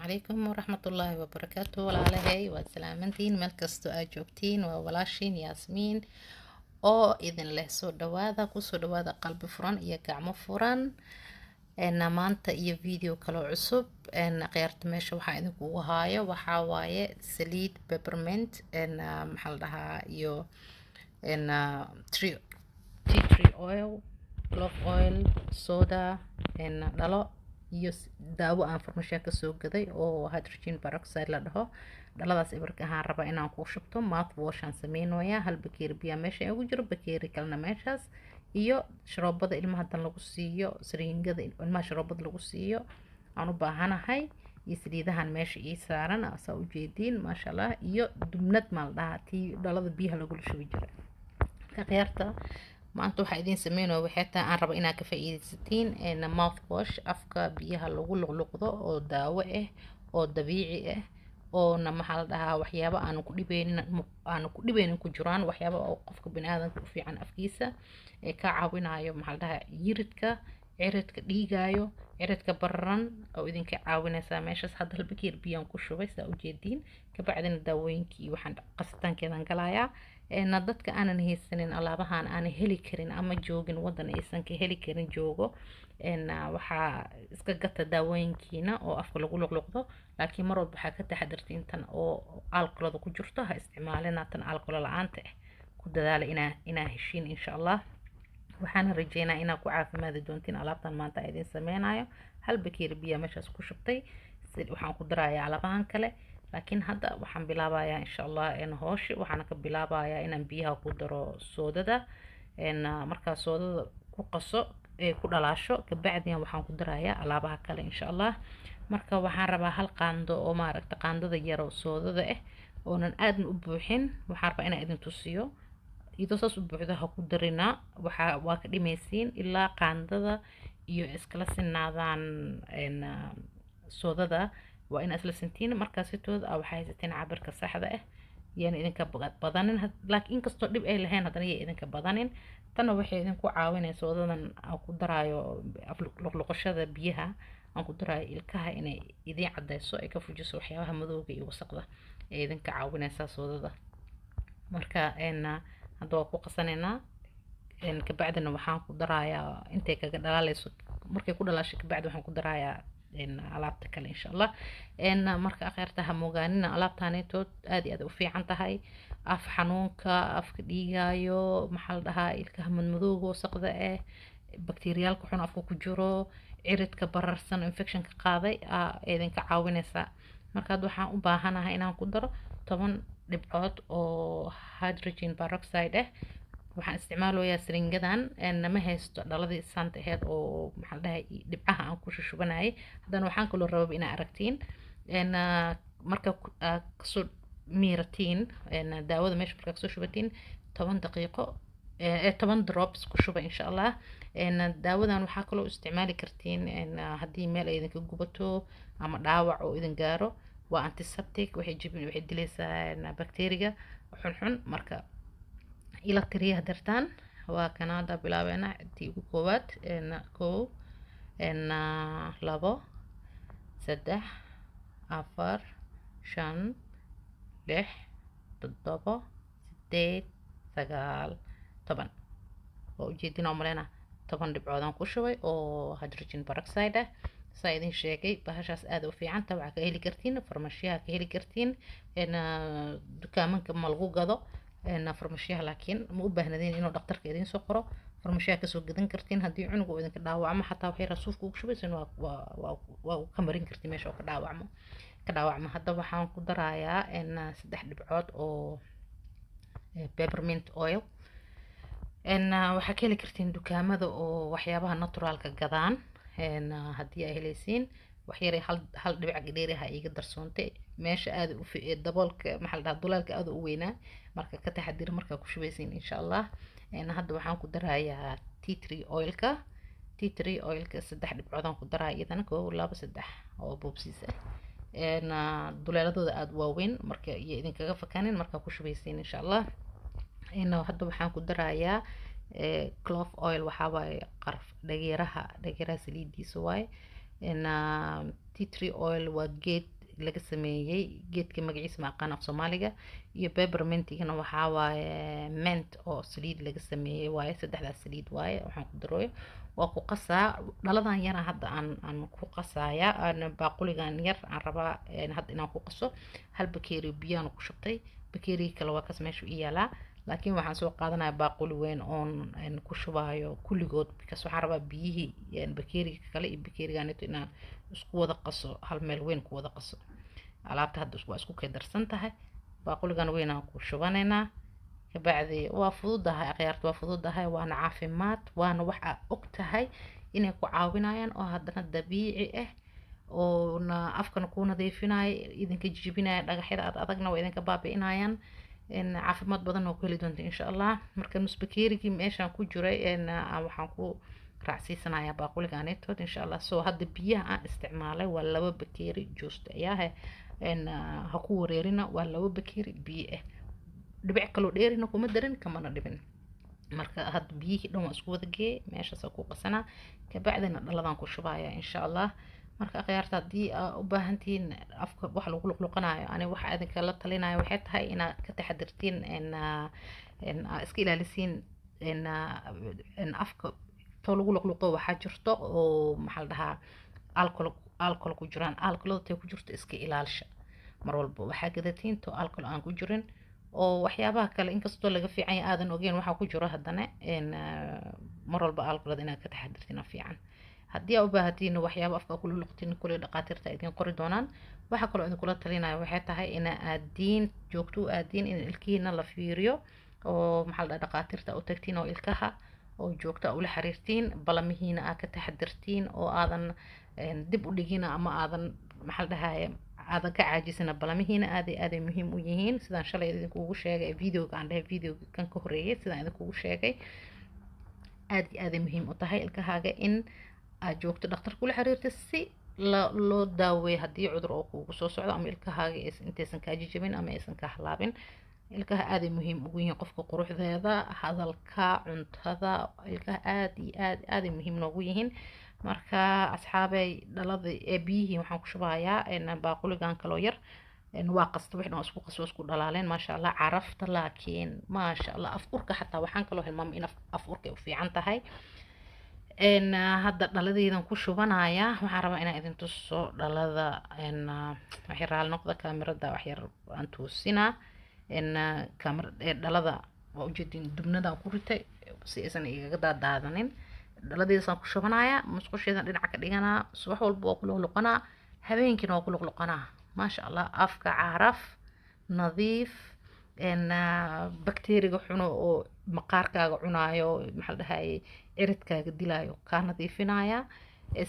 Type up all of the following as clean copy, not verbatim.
عليكم ورحمة الله وبركاته walaalahey waad salaamantiin meel kastoo aad joogtiin waa walaashiin yaasmiin oo idin leh soo dhawaada kusoo dhawaada qalbi furan iyo gacmo furan maanta iyo video kaloo cusub khiyaarta meesha waxaa idinkugu haayo waxaa waaye saliid peppermint maxaa la dhahaa iyo tea tree oil, clove oil, soda dhalo iyo daawo aan farmashiya ka soo gaday oo hydrogen peroxide la dhaho. dhaladaas ibarka ahaan raba inaan ku shubto mouthwash aan sameynaya hal bakeeri biya meesha ugu jiro bakeeri kalena meeshaas iyo sharoobada ilmaha dan lagu siiyo sariingada ilmaha sharoobada lagu siiyo aan u baahanahay iyo saliidahan meesha ii saaran asaa u jeediin maasha Allah iyo dubnad maal dhaha tii dhalada biyaha lagu shubi jiray ka khiyaarta maanta waxaa idiin sameynaya waxay tahay aan rabo inaad ka faa'iidaysatiin mouthwash afka biyaha lagu luqluqdo oo daawo ah oo dabiici ah oo maxaa la dhahaa waxyaabo aan ku dhibeynin ku jiraan waxyaabo oo qofka bini'aadamka u fiican afkiisa ee ka caawinayo maxaa la dhahaa ciridka dhiigaayo ciridka bararan oo idinka caawinaysa meeshaas hadda hal bakeer biyaan ku shubay saa u jeediin kabacdina daawooyinkii waxaan qasitaankeedan galayaa dadka aanan haysanin alaabahan aan heli karin ama joogin wadan aysan ka heli karin joogo waxaa iska gata daawooyinkiina oo afka lagu luqluqdo laakiin mar walba waxaa ka taxadirtiin tan oo alcoholada ku jirto ha isticmaalina tan alcohol la'aanta ah ku dadaala inaa heshiin insha Allah waxaan rajeynaa inaad ku caafimaadi doontiin alaabtan maanta idin sameynayo hal bakeeri biya meeshaas ku shubtay waxaan ku darayaa alaabahan kale laakiin hadda waxaan bilaabayaa insha Allah hooshi waxaan ka bilaabayaa inaan biyaha ku daro soodada markaa soodada ku qaso ku dhalaasho kabacdina waxaan ku darayaa alaabaha kale insha Allah marka waxaan rabaa hal qaando oo maaragta qaandada yar oo soodada ah oonan aadna u buuxin waxaan rabaa inaan idin tusiyo idoo saas u buuxda ha ku darina waa ka dhimaysiin ilaa qaandada iyo iskala sinaadaan soodada waa in isla sintiin markaasitooda waxay haysateen cabirka saxda ah yani idinka badanin laakiin inkastoo dhib ay lahayn haddana yay idinka badanin tana waxay idinku caawinaysa soodadan aan ku daraayo luqluqashada biyaha aan ku daraayo ilkaha inay idin cadayso ay ka fujiso waxyaabaha madowga iyo wasaqda ee idinka caawinaysa soodada marka hadda waa ku qasanaynaa kabacdina waxaan ku darayaa intay kaga dhalaalayso markay ku dhalaasho kabacdi waxaan ku darayaa alaabta kale insha Allah marka akhiirta ha moogaanina alaabtaanitood aad iyo aad u fiican tahay af xanuunka afka dhiigaayo maxaa la dhahaa ilkaha madmadowga wasaqda ah bakteeriyaalka xun afka ku jiro ciridka bararsan infection ka qaaday idinka caawinaysa marka waxaan u baahanahay inaan ku daro 10 dhibcood oo hydrogen peroxide ah waxaan isticmaalayaa sringadan nama haysto dhaladii saanta aheyd oo maxaa la dhahay dhibcaha aan ku shushubanayay haddana waxaan kaloo rabaa inaa aragtiin marka kasoo miiratiin daawada meesha markaa kasoo shubatiin 10 daqiiqo 10 drops ku shuba insha Allah daawadan waxaa kaloo isticmaali kartiin haddii meel ay idinka gubato ama dhaawac oo idin gaaro waa antiseptic waxay dilaysaa bakteeriga xunxun marka ila tiriya dartaan waa Canada bilaabeena tii ugu koowaad kow labo saddex afar shan lix toddobo sideed sagaal toban oo ujeedin oo malena 10 dhibcoodaan ku shubay oo hydrogen peroxide ah saa idin sheegay bahashaas aad u fiican tahay waxaa ka heli kartiin farmashiyaha ka heli kartiin dukaamanka ma lagu gado farmashiyaha laakiin ma u baahnadeen inuu dhakhtarka idin soo qoro farmashiyaha kasoo gadan kartiin haddii cunuga uu idinka dhaawacmo xataa waxay rasuufka ugu shubaysan waa ka marin kartiin meesha oo ka dhaawacmo hadda waxaan ku darayaa 3 dhibcood oo peppermint oil waxaa ka heli kartiin dukaamada oo waxyaabaha naturalka gadaan haddii ay helaysiin waxyar hal dhibic dheeraha iga darsoontay meesha aad u daboolka maxaa la dhahaa duleelka aad u weynaa marka ka taxadir marka ku shubaysiin insha Allah hadda waxaan ku darayaa tea tree oilka 3 dhibcoodaan ku darayaa iyadana 1 2 3 oo boobsiis ah duleeladooda aad waaweyn marka iyo idinkaga fakanin marka ku shubaysiin insha Allah hadda waxaan ku darayaa clove oil waxaa waaye qarf dhageeraha saliidiisa waaye tea tree oil waa geed laga sameeyay geedka magaciisa ma aqaan af Soomaaliga iyo peppermintigana waxaa waaye mint oo saliid laga sameeyay waaye saddexdaas saliid waaye waxaan ku darooyo waa ku qasaa dhaladan yar hadda aan ku qasaaya aan baaquligan yar aan rabaa hadda inaan ku qaso hal bakeeri biyaan ku shubtay bakeeri kale waa kas meesha u yaalaa laakiin waxaan soo qaadanayaa baaquli weyn oon ku shubaayo kulligood because waxaan rabaa biyihii bakeeriga kale iyo bakeeriganito inaan isku wada qaso hal meel weyn ku wada qaso alaabta hadda waa isku kaydarsan tahay baaquligan weyn aan ku shubanaynaa kabacdi waa fududahay akhyaarta waa fududahay waana caafimaad waana wax aad og tahay inay ku caawinayaan oo haddana dabiici ah oona afkana ku nadiifinaya idinka jijibinaya dhagaxyada aad adagna waa idinka baabi'inayaan caafimaad badan oo ku heli doonta insha allah marka nus bakeerigii meeshaan ku jiray waxaan ku raacsiisanayaa baaquligaanetood insha allah soo hadda biyaha aan isticmaalay waa 2 bakeeri juusta ayaahe ha ku wareerina waa 2 bakeeri biyo ah dhibic kaloo dheerina kuma darin kamana dhibin marka hadda biyihii dhan waa isku wada geeyay meeshaas ku qasanaa kabacdina dhaladan ku shubaya insha allah marka akhyaarta haddii u baahantihiin afka wax lagu luqluqanayo ani waxa idinka la talinayo waxay tahay inaad ka taxadirtiin iska ilaalisiin afka too lagu luqluqo waxaa jirto oo maxaa la dhahaa alcohol ku jiraan alcoholada tay ku jirto iska ilaalisha mar walba waxaa gadatiin too alcohol aan ku jirin oo waxyaabaha kale inkastoo laga fiican yahay aadan ogeyn waxaa ku jiro haddana mar walba alcoholada inaad ka taxadirtiin fiican haddii aad u baahatiin waxyaabo afka ku luqluqtiin kulay dhaqaatiirta idin qori doonaan waxa kale oo idin kula talinayo waxay tahay in aadiin joogto u aadiin in ilkiina la fiiriyo oo maxaa la dhaqaatiirta u tagtiin oo ilkaha oo joogto ula xiriirtiin balamihiina aad ka taxadirtiin oo aadan dib u dhigina ama aadan maxaa la dhahaye aadan ka caajisina balamihiina aaday muhiim u yihiin sidaan shalay idinkugu sheegay videoga aan dhahay videoga kan ka horeeyay sidaan idinkugu sheegay aaday muhiim u tahay ilkahaaga in aad joogto dhakhtar kula xiriirta si loo daaweeyo haddii cudur oo kuugu soo socdo ama ilkahaaga intaysan kaa jijabin ama aysan kaa halaabin ilkaha aaday muhiim ugu yihiin qofka quruxdeeda hadalka cuntada ilkaha aad iyo aaday muhiim noogu yihiin marka asxaabay dhalada biyihii waxaan ku shubayaa baaquligan kaloo yar waa qasta wixii isku qaso isku dhalaaleen maasha allah carafta laakiin maasha allah af urka xataa waxaan kaloo hilmaamay in af urka u fiican tahay hadda dhaladaydan ku shubanaya waxaan rabaa inaan idin tuso dhalada waxay raali noqda kaamirada wax yar aan tuusinaa dhalada waa ujeedin dubnadaan ku ritay si aysan igaga daadaadanin dhaladaydaasaan ku shubanaya musqusheedan dhinaca ka dhiganaa subax walba waa ku luqluqanaa habeenkiina waa ku luqluqanaa maasha allah afka caraf nadiif bakteeriga xuno oo maqaarkaaga cunaayo maxaa la dhahaye ciridkaaga dilaayo kaa nadiifinaya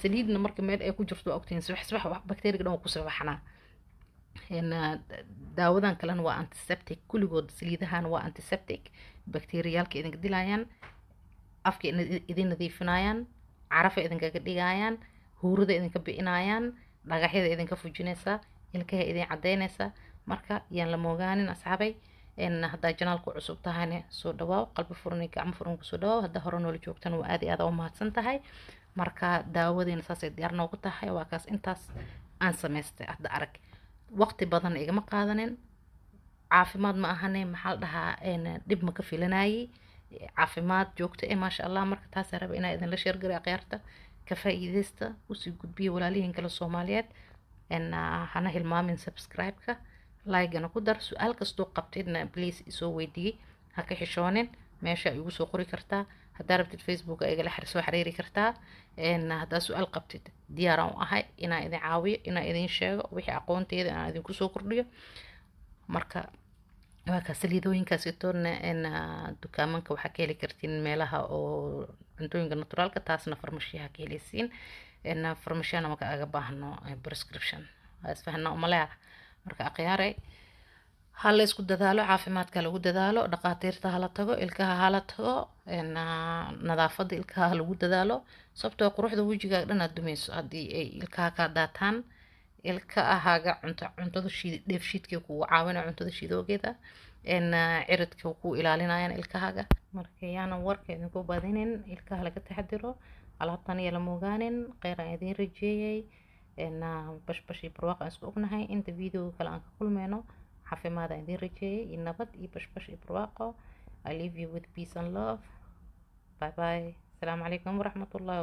saliidna marka meel ay ku jirto waa ogtiin subax bakteeriga dhan waa ku sabaxnaa daawadan kalena waa antiseptic kulligood saliidahan waa antiseptic bakteeriyaalka idinka dilayaan afka idin nadiifinayaan carafa idinkaga dhigayaan huurada idinka bi'inayaan dhagaxyada idinka fujinaysaa ilkaha idin cadaynaysaa marka yaan la moogaanin asxaabay haddaa janaalku cusub tahayna soo dhawaaw qalbi furan iyo gacmo furan kusoo dhawaaw haddaa hore noola joogtana waa aad iyo aad u mahadsan tahay marka daawadeena saasay diyaar noogu tahay waa kaas intaas aan samaystay hadda arag waqti badan igama qaadanin caafimaad ma ahane maxaa la dhahaa dhib ma ka filanayay caafimaad joogto maasha allah marka taasaan raba inaa idinla sheergaray akhyaarta ka faa'iidaysta usii gudbiya walaalihiin kale soomaaliyeed hana hilmaamin subscribe-ka like-gana ku dar su-aal kastoo qabtidna please isoo weydiiyey ha ka xishoonin meesha igu soo qori kartaa haddaa rabtid facebook igala soo xiriiri kartaa haddaa su-aal qabtid diyaaraan u ahay inaan idin caawiyo inaan idin sheego wixii aqoonteeda inaan idinku soo kordhiyo marka waa ka saliidooyinkaasitoona dukaamanka waxaa ka heli kartiin meelaha oo cuntooyinka naturaalka taasna farmashiyaha ka heleysiin farmashiyana marka aga baahno prescription isfahna umaleha marka akhyaarey ha la isku dadaalo caafimaadka lagu dadaalo dhaqaatiirta hala tago ilkaha hala tago nadaafada ilkaha lagu dadaalo sababtoo quruxda wejigaaga dhan aad dumayso haddii ay ilkaha ka daataan ilkahaaga cuntada dheefshiidkay kugu caawina cuntada shidoogeeda ciridka ku ilaalinayaan ilkahaaga marka yaana warka idinku badinin ilkaha laga taxadiro alaabtan iyo la mogaanin kheyr aan idiin rajeeyay bashbash iyo barwaaqo aan isku ognahay. Inta videoga kale aan ka kulmeyno caafimaad aan idin rajeeyay iyo nabad iyo bashbash iyo barwaaqo. I leave you with peace and love. Bye bye. Asalaamu calaykum waraxmatullahi